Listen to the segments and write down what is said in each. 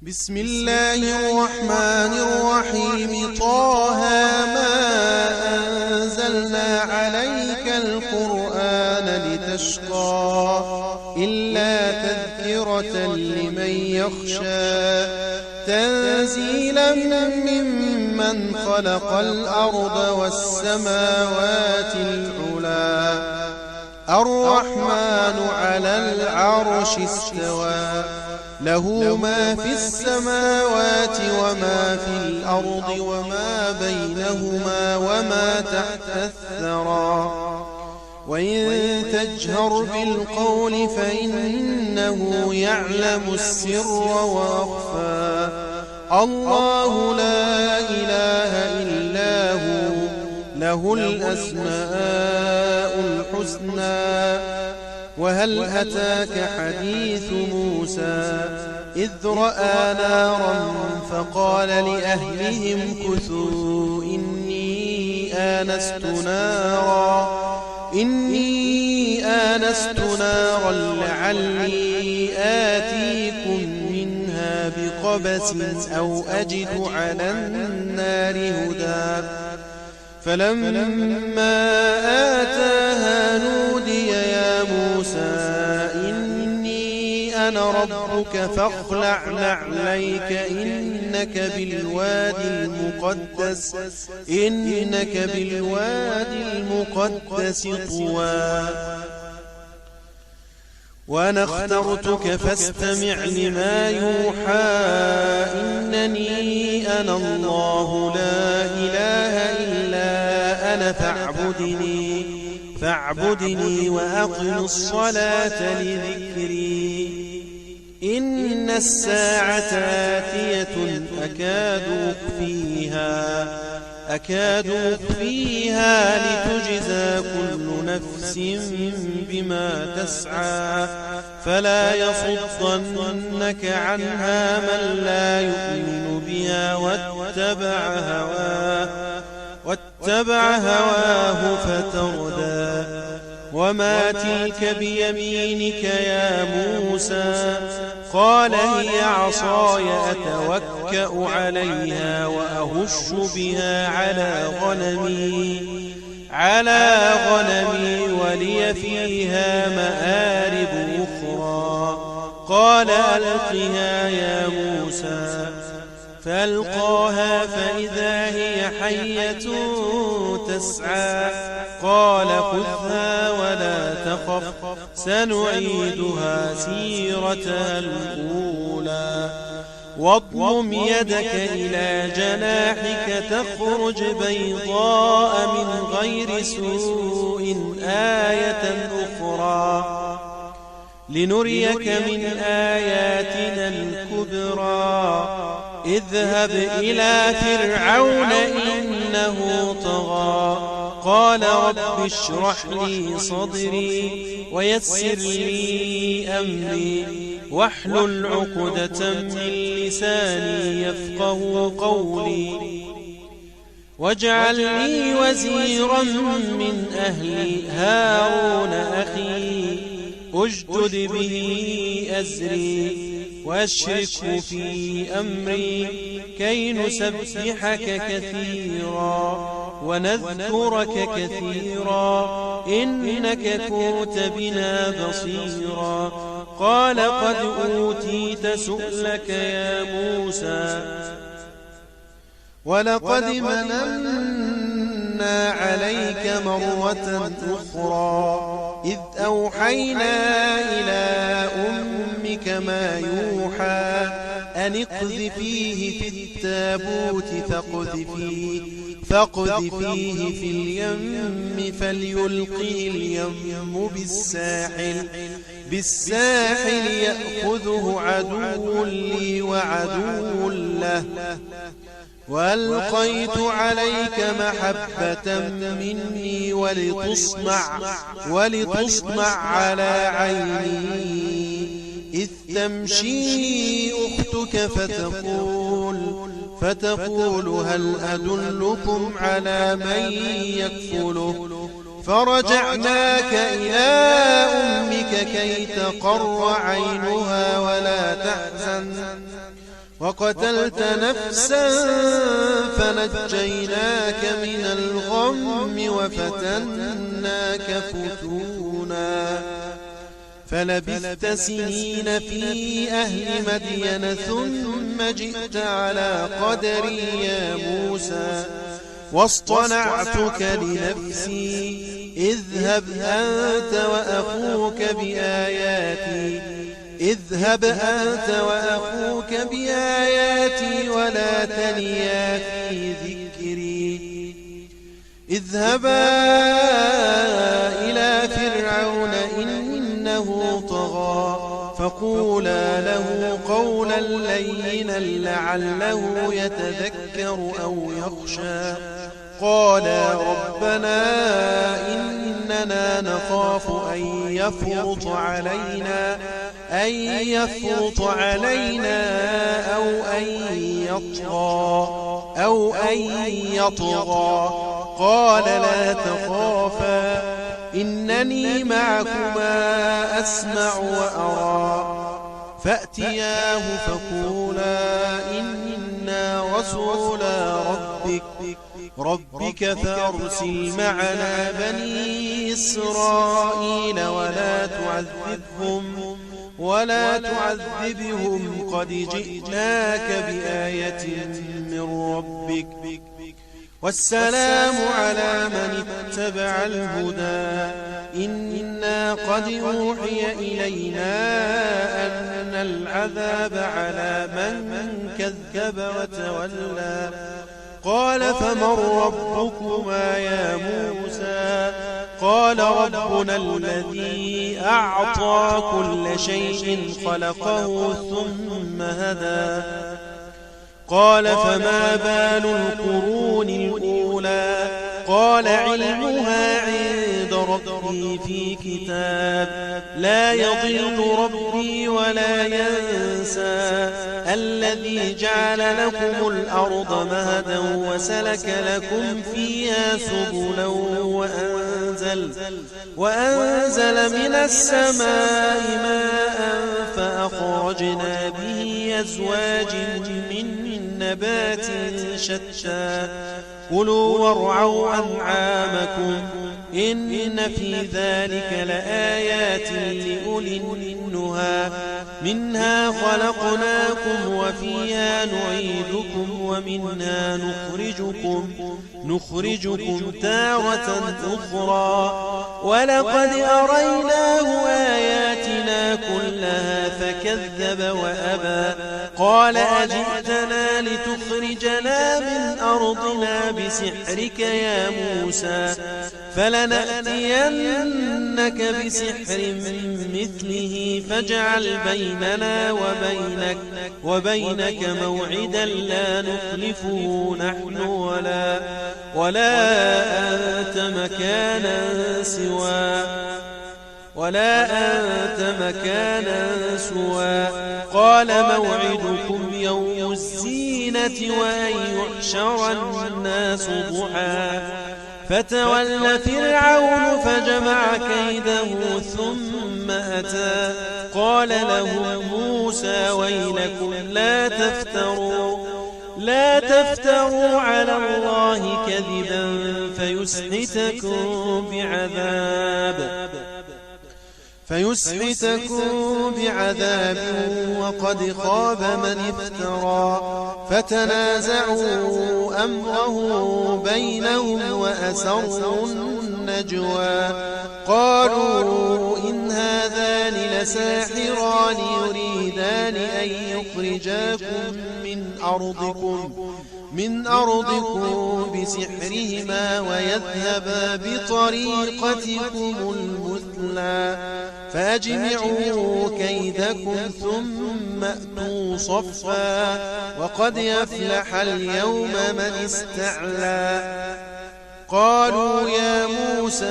بسم الله الرحمن الرحيم. طه ما أنزلنا عليك القرآن لتشقى إلا تذكرة لمن يخشى تنزيلا ممن خلق الأرض والسماوات العلى الرحمن على العرش استوى له ما في السماوات وما في الأرض وما بينهما وما تحت الثرى وإن تجهر بالقول فإنه يعلم السر وأخفى الله لا إله إلا هو له الأسماء الحسنى. وهل أتاك حديث موسى إذ رأى نارا فقال لأهلهم كثوا إني آنست نارا لعلي آتيكم منها بقبس أو أجد على النار هدى. فلما آتاها نودي يا موسى إني أنا ربك فاخلع نعليك إنك بالوادي المقدس طوى. وأنا اخترتك فاستمع لما يوحى إنني أنا الله لا إله إلا أنا فاعبدني وأقم الصلاة لذكري. إن الساعة آتية أكاد أخفيها لتجزى كل نفس بما تسعى فلا يصدنك عنها من لا يؤمن بها واتبع هواه فتردى. وما تلك بيمينك يا موسى قال هي عصاي أتوكأ عليها وأهش بها على غنمي ولي فيها مآرب أخرى. قال ألقها يا موسى فألقاها فإذا هي حية تسعى. قال خذها ولا تخف سنعيدها سيرتها الأولى. واضمم يدك إلى جناحك تخرج بيضاء من غير سوء آية أخرى لنريك من آياتنا الكبرى. اذهب إلى فرعون إنه طغى. قال رب اشرح لي صدري ويسر لي أمري واحلل عقدة من لساني يفقه قولي. واجعل لي وزيرا من أهلي هارون أخي أشدد به أزري وأشركه في أمري كي نسبحك كثيرا ونذكرك كثيرا إنك كنت بنا بصيرا. قال قد أوتيت سؤلك يا موسى ولقد مننا عليك مرة أخرى إذ أوحينا إلى أمك ما يوحى أن اقذفيه في التابوت فاقذفيه في اليم فليلقه اليم بالساحل يأخذه عدو لي وعدو له. وألقيت عليك محبة مني ولتصنع على عيني إذ تمشي أختك فتقول هل أدلكم على من يكفله. فرجعناك إلى أمك كي تقر عينها وقتلت نفسا فنجيناك من الغم وفتناك فتونا فلبثت سنين في أهل مدين ثم جئت على قدري يا موسى واصطنعتك لنفسي اذهب أنت وأخوك بآياتي ولا تنيا في ذكري اذهبا إلى فرعون إنه طغى فقولا له قولا لينا لعله يتذكر أو يخشى قالا ربنا إننا نخاف أن يفرط علينا أو أن يطغى قال لا تخافا إنني معكما أسمع وأرى فأتياه فقولا إنا رسولا ربك فأرسل معنا بني إسرائيل ولا تعذبهم قد جئناك بآية من ربك والسلام على من اتبع الهدى إنا قد أوحي إلينا أن العذاب على من كذب وتولى قال فمن ربكما يا موسى قال ربنا الذي أعطى كل شيء خلقه ثم هدى قال فما بال القرون الأولى قال علمها عند ربي في كتاب لا يضل ربي ولا ينسى الذي جعل لكم الأرض مهدا وسلك لكم فيها سبلا وأنزل من السماء ماء فأخرجنا به أزواج من نبات شتى كلوا وارعوا أنعامكم إن في ذلك لآيات لأولي النهى منها خلقناكم وفيها نعيدكم ومنها نخرجكم تارة أخرى ولقد أريناه آياتنا كلها فكذب وأبى قال أجئتنا لتخرجنا من أرضنا بسحرك يا موسى فلنأتينك بسحر مثله فاجعل بيننا وبينك موعدا لا نخلفه نحن ولا أنت مكانا سوى قال موعدكم يوم الزينة وأن يحشر الناس ضحى فتولى فرعون فجمع كيده ثم أتى قال لهم موسى ويلكم لا تفتروا على الله كذبا فيسحتكم بعذاب وقد خاب من افترى فتنازعوا أمره بينهم وأسروا النجوى قالوا إن هذان لساحران يريدان أن يخرجاكم من أرضكم بسحرهما ويذهبا بطريقتكم المثلى فأجمعوا كيدكم ثم أتوا صفا وقد يفلح اليوم من استعلى قالوا يا موسى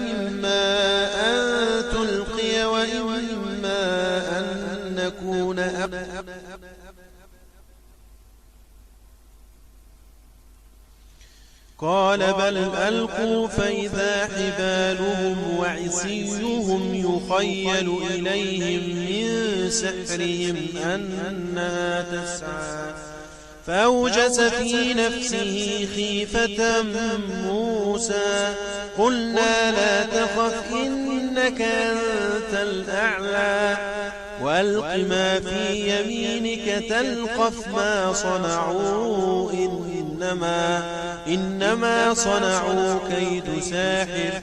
إما أن تلقي وإما أن نكون قال بل ألقوا فإذا حبالهم وعصيهم يخيل إليهم من سحرهم أنها تسعى فأوجس في نفسه خيفة موسى قلنا لا تخف إنك أنت الأعلى وألق ما في يمينك تلقف ما صنعوا إنما صنعوا كيد ساحر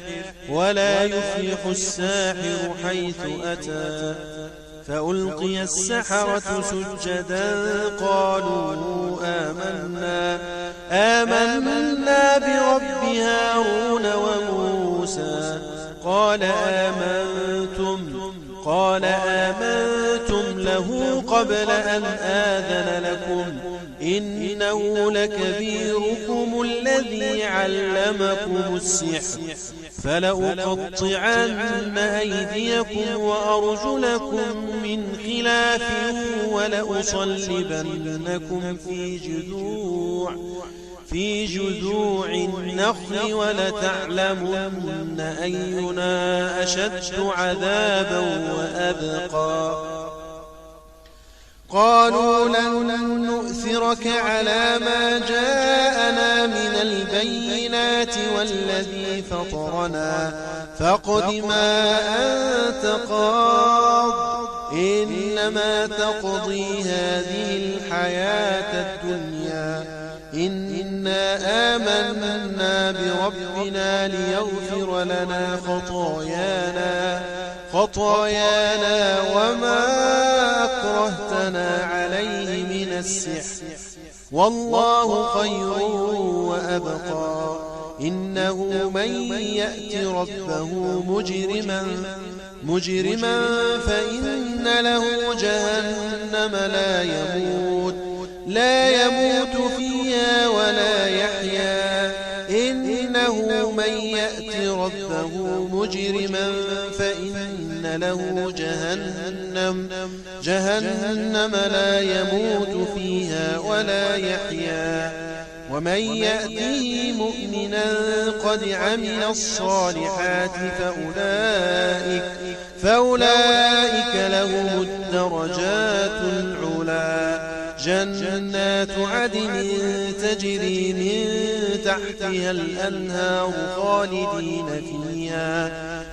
ولا يفلح الساحر حيث أتى فألقي السحرة سجدا قالوا آمنا برب هارون وموسى قال آمنتم له قبل أن آذن لكم إنه لكبيركم الذي علمكم السحر فلأقطعن أيديكم وأرجلكم من خلاف ولأصلبنكم في جذوع النخل ولتعلمن أينا أشد عذابا وأبقى قالوا لن نؤثرك على ما جاءنا من البينات والذي فطرنا فاقض ما أنت قاض إنما تقضي هذه الحياة الدنيا إنا آمنا بربنا ليغفر لنا خطايانا وما أكرهتنا عليه من السحر والله خير وأبقى إنه من يأت ربه مجرما فإن له جهنم لا يموت فيها ولا يحيا إنه من يأت ربه مجرما فإن له جهنم لا يموت فيها ولا يحيا ومن يأته مؤمنا قد عمل الصالحات فأولئك لهم الدرجات العلى جنات عدن تجري من تحتها الأنهار خالدين فيها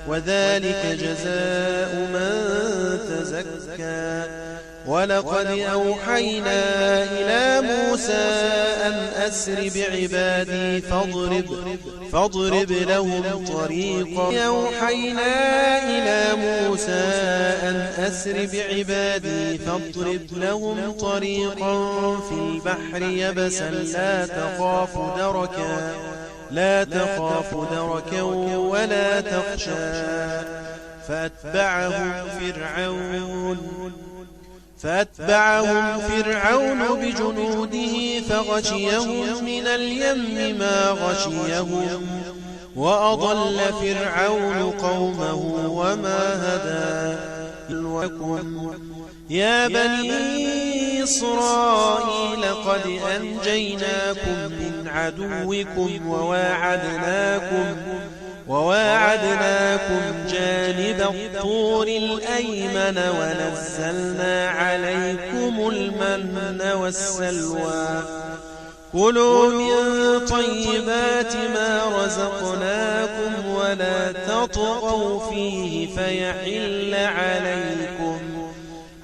وذلك جزاء من تزكى ولقد أوحينا إلى موسى أن أسر بعبادي فاضرب لهم طريقا في البحر يبسا لا تخاف دركا ولا تخشى فأتبعهم فرعون بجنوده فغشيهم من اليم ما غشيهم وأضل فرعون قومه وما هدى يا بني إسرائيل قد أنجيناكم من عدوكم وواعدناكم جانب الطور الأيمن ونزلنا عليكم المن والسلوى كلوا من طيبات ما رزقناكم ولا تطغوا فيه فيحل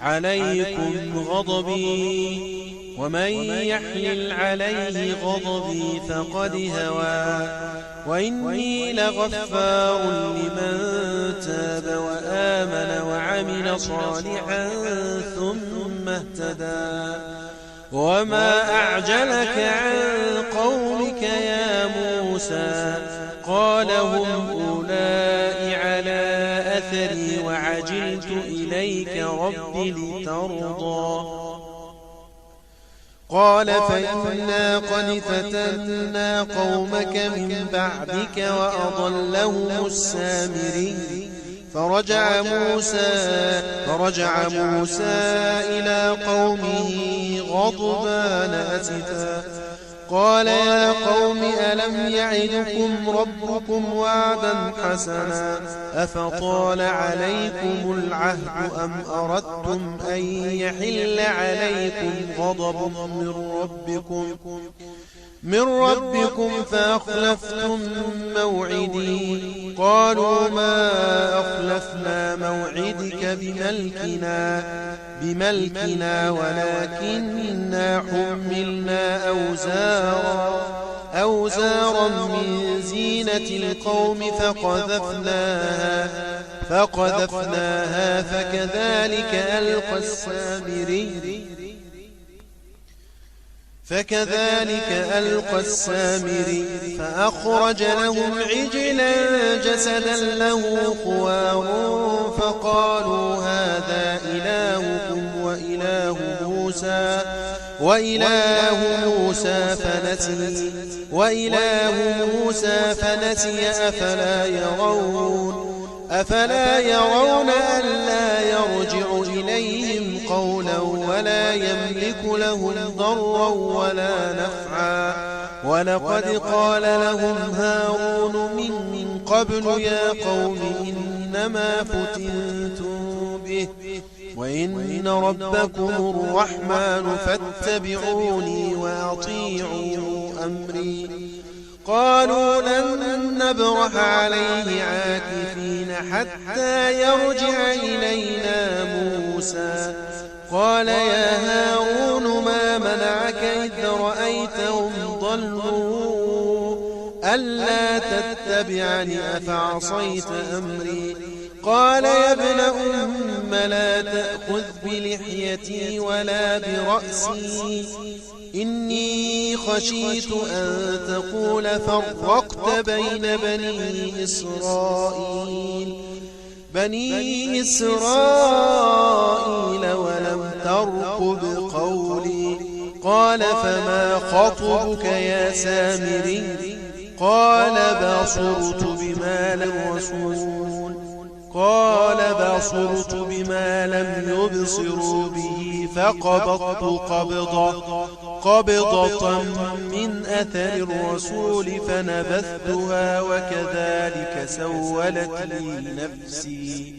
عليكم غضبي ومن يحلل عليه غضبي فقد هوى وإني لغفار لمن تاب وآمن وعمل صالحا ثم اهتدى وما أعجلك عن قومك يا موسى قال هم أولئك على أثري وعجلت إليك رب لترضى قال فإنا قد فتنا قومك من بعدك وأضلهم السامري فرجع موسى إلى قومه غضبان أسفا قال يا قوم ألم يعدكم ربكم وعدا حسنا أفطال عليكم العهد أم أردتم أن يحل عليكم غضب من ربكم فأخلفتم موعدي قالوا ما أخلفنا موعدك بملكنا ولكننا حملنا أوزارا من زينة القوم فقذفناها فكذلك ألقى السامري فأخرج لهم عجلا جسدا له خوار فقالوا هذا إلهكم وإله موسى فنسي أفلا يرون ألا يرجع إليهم قولا ولا يملك لهم ضرا ولا نفعا ولقد قال لهم هارون من قبل يا قوم إنما فتنتم به وإن ربكم الرحمن فاتبعوني وأطيعوا أمري قالوا لن نبرح عليه عاكفين حتى يرجع إلينا موسى قال يا هارون ما منعك إذ رأيتهم ضلوا ألا تتبعني أفعصيت أمري قال يا ابن أم لا تأخذ بلحيتي ولا برأسي إني خشيت أن تقول فرقت بين بني إسرائيل ولم ترقب قولي قال فما خطبك يا سامري قال بصرت بما لم يبصروا به فقبضت قبضة من أثر الرسول فنبذتها وكذلك سولت لي نفسي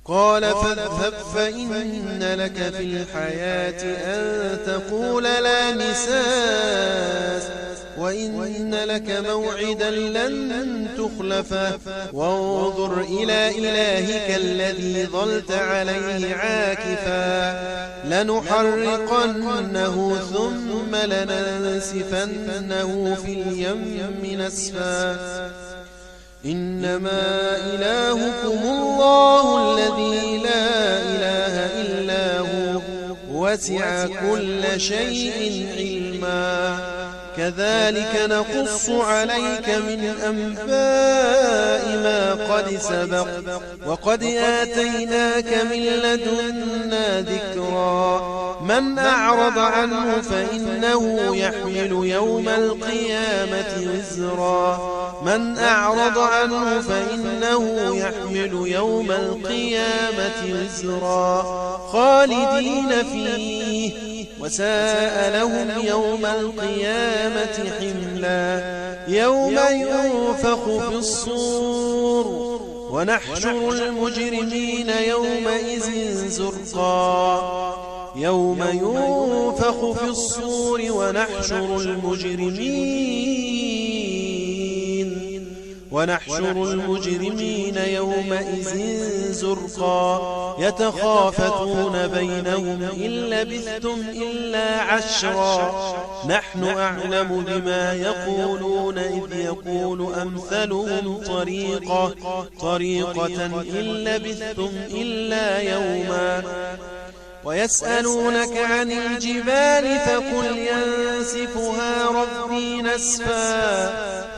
قال فاذهب فإن لك في الحياة أن تقول لا مساس وإن لك موعدا لن تخلفه وانظر إلى إلهك الذي ظلت عليه عاكفا لنحرقنه ثم لننسفنه في اليم نسفا إنما إلهكم الله الذي لا إله إلا هو وسع كل شيء علما كذلك نقص عليك من أنباء ما قد سبق وقد آتيناك من لدنا ذكرا من أعرض عنه فإنه يحمل يوم القيامة وزرا خالدين فيه وساء لهم يوم القيامة حملا يوم ينفخ في الصور ونحشر المجرمين يومئذ زرقا يتخافتون بينهم إن لبثتم إلا عشرا نحن أعلم بما يقولون إذ يقول أمثلهم طريقة إن لبثتم إلا يوما ويسألونك عن الجبال فقل ينسفها ربي نسفا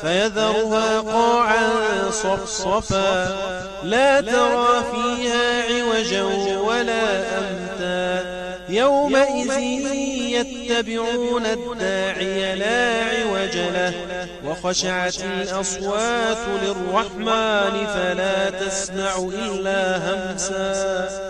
فيذرها قاعا صفصفا لا ترى فيها عوجا ولا أمتا يومئذ يتبعون الداعي لا عوج له وخشعت الأصوات للرحمن فلا تسمع إلا همسا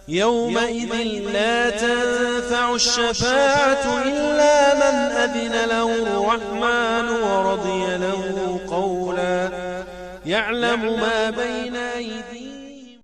يومئذ لا تنفع الشفاعة إلا من أذن له الرحمن ورضي له قولا يعلم ما بين أيديهم